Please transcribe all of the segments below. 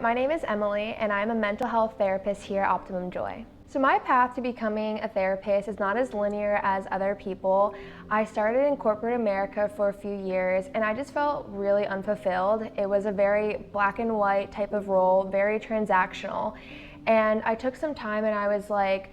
my name is Emily, and I'm a mental health therapist here at Optimum Joy. So my path to becoming a therapist is not as linear as other people. I started in corporate America for a few years, and I just felt really unfulfilled. It was a very black and white type of role, very transactional. And I took some time and I was like,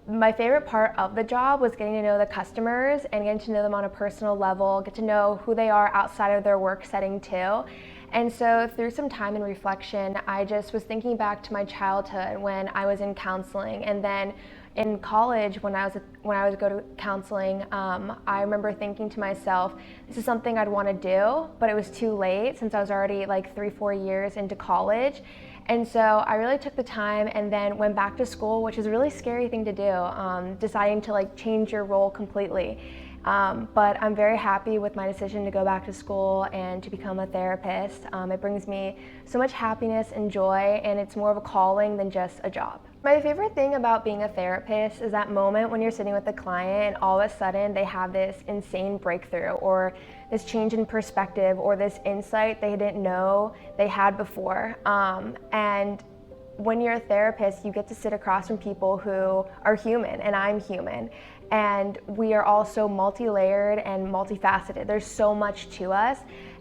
my favorite part of the job was getting to know the customers and getting to know them on a personal level, get to know who they are outside of their work setting too. And so through some time and reflection, I just was thinking back to my childhood when I was in counseling, and then in college when I was go to counseling, I remember thinking to myself, this is something I'd want to do, but it was too late since I was already like 3-4 years into college. And so I really took the time and then went back to school, which is a really scary thing to do, deciding to like change your role completely. But I'm very happy with my decision to go back to school and to become a therapist. It brings me so much happiness and joy, and it's more of a calling than just a job. My favorite thing about being a therapist is that moment when you're sitting with the client and all of a sudden they have this insane breakthrough or this change in perspective or this insight they didn't know they had before. And when you're a therapist, you get to sit across from people who are human, and I'm human. And we are all so multi-layered and multifaceted. There's so much to us.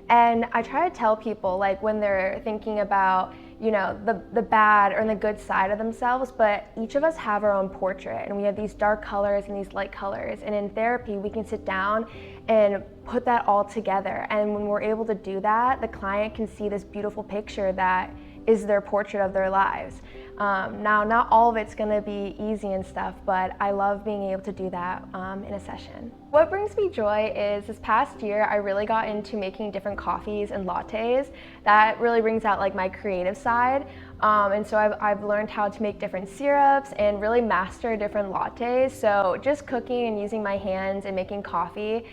And I try to tell people, like, when they're thinking about, you know, the bad or the good side of themselves, but each of us have our own portrait, and we have these dark colors and these light colors. And in therapy, we can sit down and put that all together. And when we're able to do that, the client can see this beautiful picture that is their portrait of their lives. Now, not all of it's gonna be easy and stuff, but I love being able to do that in a session. What brings me joy is this past year, I really got into making different coffees and lattes. That really brings out like my creative side. And so I've learned how to make different syrups and really master different lattes. So just cooking and using my hands and making coffee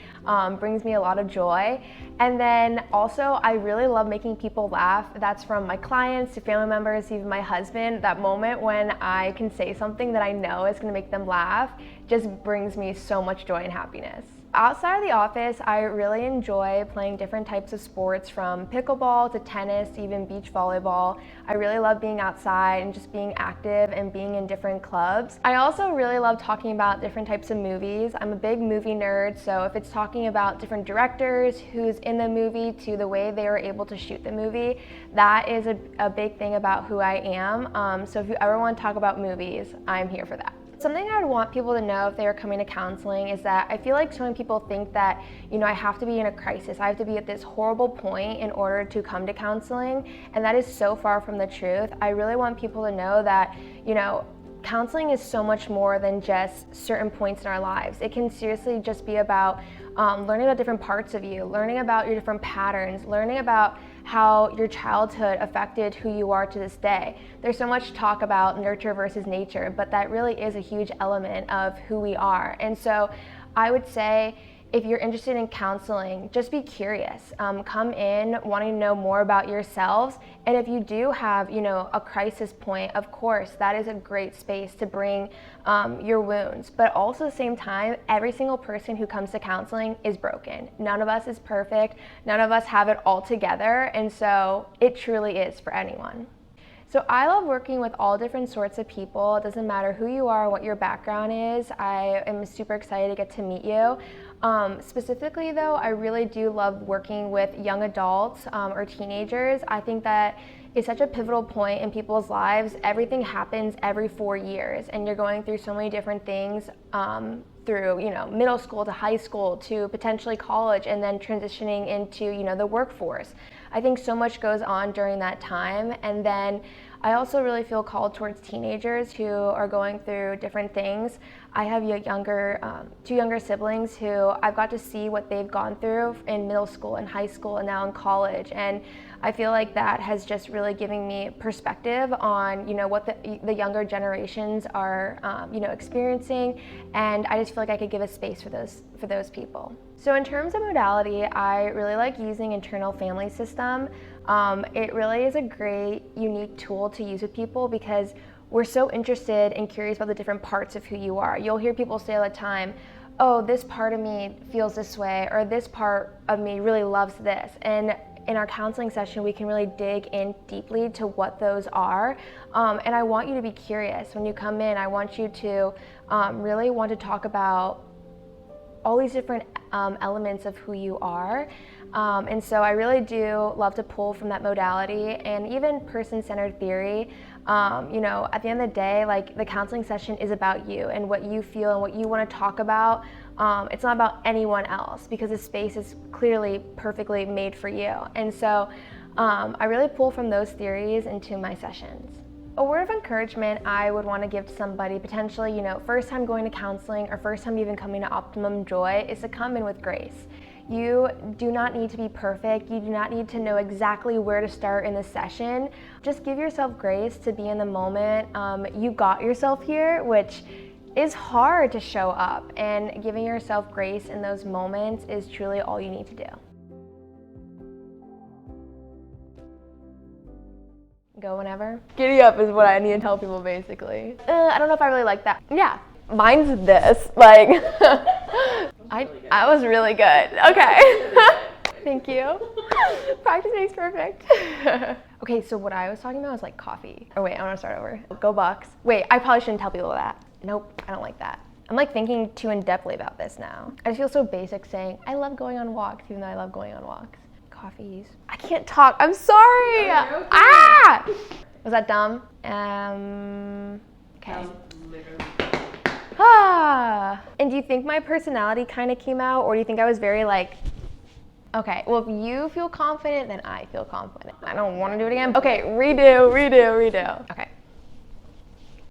brings me a lot of joy. And then also I really love making people laugh. That's from my clients to family members, even my husband. That moment when I can say something that I know is gonna make them laugh just brings me so much joy and happiness. Outside of the office, I really enjoy playing different types of sports, from pickleball to tennis to even beach volleyball. I really love being outside and just being active and being in different clubs. I also really love talking about different types of movies. I'm a big movie nerd, so if it's talking about different directors, who's in the movie, to the way they were able to shoot the movie, that is a big thing about who I am. So if you ever want to talk about movies, I'm here for that. Something I would want people to know if they are coming to counseling is that I feel like so many people think that, you know, I have to be in a crisis. I have to be at this horrible point in order to come to counseling, and that is so far from the truth. I really want people to know that, you know, counseling is so much more than just certain points in our lives. It can seriously just be about learning about different parts of you, learning about your different patterns, learning about how your childhood affected who you are to this day. There's so much talk about nurture versus nature, but that really is a huge element of who we are. And so I would say, if you're interested in counseling, just be curious. Come in wanting to know more about yourselves. And if you do have, you know, a crisis point, of course, that is a great space to bring your wounds. But also at the same time, every single person who comes to counseling is broken. None of us is perfect. None of us have it all together. And so it truly is for anyone. So I love working with all different sorts of people. It doesn't matter who you are, what your background is. I am super excited to get to meet you. Specifically though, I really do love working with young adults or teenagers. I think that it's such a pivotal point in people's lives. Everything happens every 4 years, and you're going through so many different things through, you know, middle school to high school to potentially college, and then transitioning into, you know, the workforce. I think so much goes on during that time. And then I also really feel called towards teenagers who are going through different things. I have two younger siblings who I've got to see what they've gone through in middle school and high school and now in college. And I feel like that has just really given me perspective on, you know, what the younger generations are, you know, experiencing. And I just feel like I could give a space for those people. So in terms of modality, I really like using internal family system. It really is a great, unique tool to use with people because we're so interested and curious about the different parts of who you are. You'll hear people say all the time, oh, this part of me feels this way, or this part of me really loves this. And in our counseling session, we can really dig in deeply to what those are. And I want you to be curious. When you come in, I want you to really want to talk about all these different elements of who you are. And so I really do love to pull from that modality and even person-centered theory. You know, at the end of the day, like, the counseling session is about you and what you feel and what you want to talk about. It's not about anyone else, because the space is clearly perfectly made for you. And so I really pull from those theories into my sessions. A word of encouragement I would want to give to somebody, potentially, you know, first time going to counseling or first time even coming to Optimum Joy, is to come in with grace. You do not need to be perfect. You do not need to know exactly where to start in the session. Just give yourself grace to be in the moment. You got yourself here, which is hard to show up, and giving yourself grace in those moments is truly all you need to do. Go whenever. Giddy up is what I need to tell people, basically. I don't know if I really like that. Yeah, mine's this. Like, I was really good. Okay. Thank you. Practice makes perfect. Okay, so what I was talking about was like coffee. Oh wait, I want to start over. Go Bucks. Wait, I probably shouldn't tell people that. Nope, I don't like that. I'm like thinking too in-depthly about this now. I just feel so basic saying, I love going on walks, even though I love going on walks. Coffees. I can't talk. I'm sorry. No, okay. Ah! Was that dumb? Okay. Ah. And do you think my personality kind of came out, or do you think I was very like, okay, well, if you feel confident, then I feel confident. I don't want to do it again. Okay, redo. Okay.